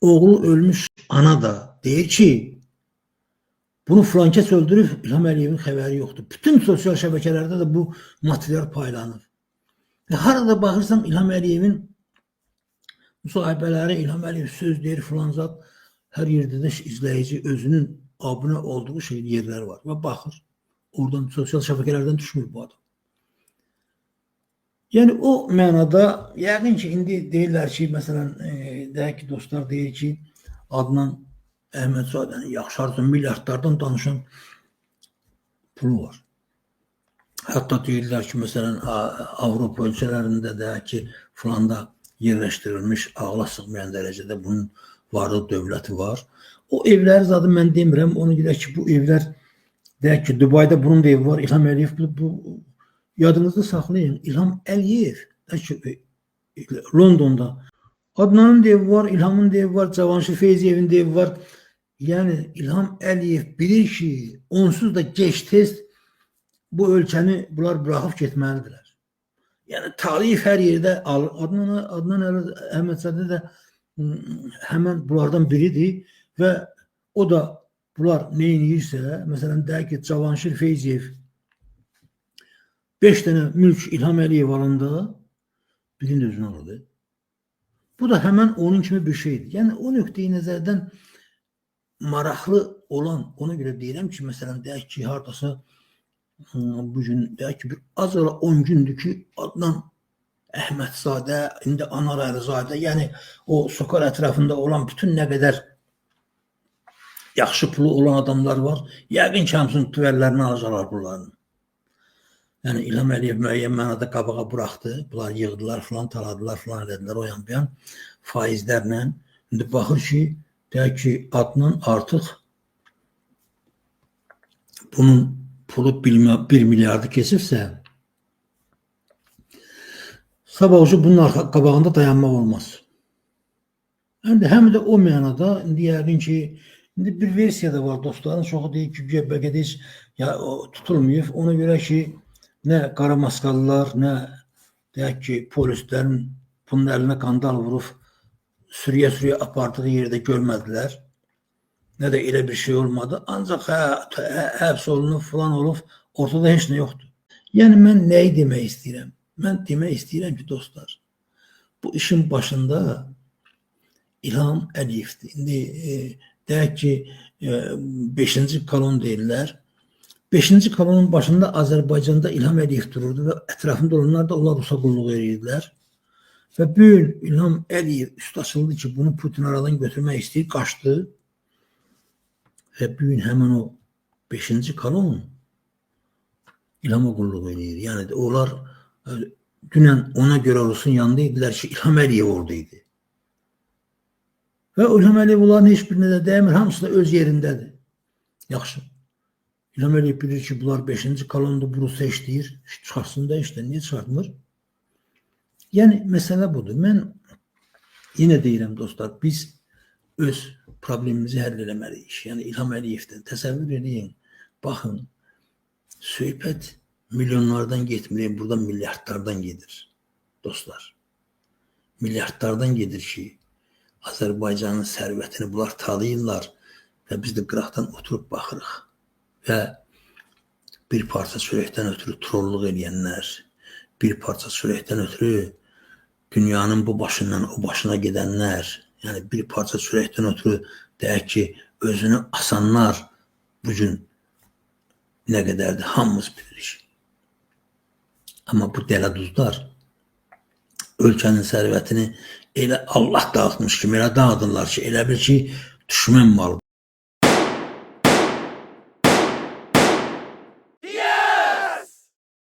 Oğlu ölmüş ana da deyir ki, bunu filankəs öldürüb, İlham Əliyevin xəbəri yoxdur. Bütün sosial şəbəkələrdə də bu material paylanır. Harada baxırsan İlham Əliyevin müsahibələri, İlham Əliyev söz deyir filan zat, hər yerdə də izləyici özünün abunə olduğu yerlər var və baxır. Oradan sosial şəbəkələrdən düşmür bu adam. Yəni o mənada yəqin ki, indi deyirlər ki, məsələn, deyək ki, dostlar deyir ki, Adnan Əhmədzadənin yaxşarcı milyardlardan danışan pulu var. Hətta deyirlər ki, məsələn, Avropa ölkələrində deyək ki, filanda yerləşdirilmiş ağla sığmayan dərəcədə bunun varlı dövləti var. O evləri zaten mən demirəm, ona görə ki, bu evlər deyək ki, Dubayda bunun da evi var, İlham Əliyev bu yadınızda saxlayın. İlham Əliyev Londonda Adnanın da evi var, İlhamın da evi var, Cavanşir Feyziyevin de evi var. Yəni İlham Əliyev bilir ki, onsuz da geç-tez bu ölkəni bunlar bıraxıb getməlidirlər. Yəni Taliyev hər yerdə Adnan Əhmədzadə də həmən bunlardan biridir və o da bunlar nə edirsə, məsələn deyək ki, Cavanşir Feyziyev 5 dənə mülk İlham Əliyev alanda birinin özünü alırdı. Bu da həmən onun kimi bir şeydir. Yəni o nöqteyi nəzərdən maraqlı olan, ona görə deyirəm ki, məsələn deyək ki, hardasa bugün deyək ki, az ola 10 gündür ki, Adnan Əhmədzadə, indi Anar Əlizadə, yəni o sokar ətrafında olan bütün nə qədər yaxşı pulu olan adamlar var, yəqin ki, hamısının tüvəllərini alacaqlar bunların. Yəni İlham Əliyev müəyyən mənada qabağa buraxdı, bunlar yığdılar filan, taladılar filan, elədilər o yan bir faizlərlə. İndi baxır ki, deyək ki, Adnan artıq bunun pulu 1 milyardı keçirsə, sabahcı bunun qabağında dayanmaq olmaz. İndi həm də o mənada, indi yəqin ki, indi bir versiya da var dostların, çoxu deyir ki, bəlkə də heç tutulmayıb. Ona görə ki, nə qara maskalılar, nə deyək ki, polislərin bunun əlinə qandal vurub sürüyə apardığı yerdə görmədilər. Nə də elə bir şey olmadı. Ancaq həbs olunub, falan olub, ortada heç nə yoxdur. Yəni mən nəyi demək istəyirəm? Mən demək istəyirəm ki, dostlar, bu işin başında İlham Əliyevdir. İndi deyək ki, 5-ci kolon deyirlər. 5-ci kolonun başında Azərbaycanda İlham Əliyev dururdu və ətrafında olanlar da onlar Rusa qulluq edirdilər. Və bu gün İlham Əliyev üst açıldı ki, bunu Putin aradan götürmək istəyir, qaçdı. Və bu gün həmin o 5-ci kolon İlhama qulluq edir. Yəni onlar dünən ona görə Rusun yanında idilər ki, İlham Əliyev oradaydı. Və İlham Əliyev onların heç birinə də dəymir, hamısı da öz yerindədir. Yaxşı. İlham Əliyev bilir ki, bunlar 5-ci kolonda Rusiya işləyir, çıxarsın da işte, niyə çıxartmır? Yəni, məsələ budur. Mən yenə deyirəm dostlar, biz öz problemimizi həll eləməliyik. Yəni, İlham Əliyevdən təsəvvür edin, baxın, söhbət milyonlardan getmir, burada milyardlardan gedir, dostlar. Milyardlardan gedir ki, Azərbaycanın sərvətini bunlar talayırlar və biz də qıraqdan oturub baxırıq. Və bir parça çörəkdən ötürü trolluq eləyənlər, bir parça çörəkdən ötürü dünyanın bu başından o başına gedənlər, yəni bir parça çörəkdən ötürü deyək ki, özünü asanlar bugün nə qədərdir, hamımız bilirik. Amma bu dələduzlar ölkənin sərvətini elə Allah dağıtmış kimi elə dağıdırlar ki, elə bil ki, düşmən malı.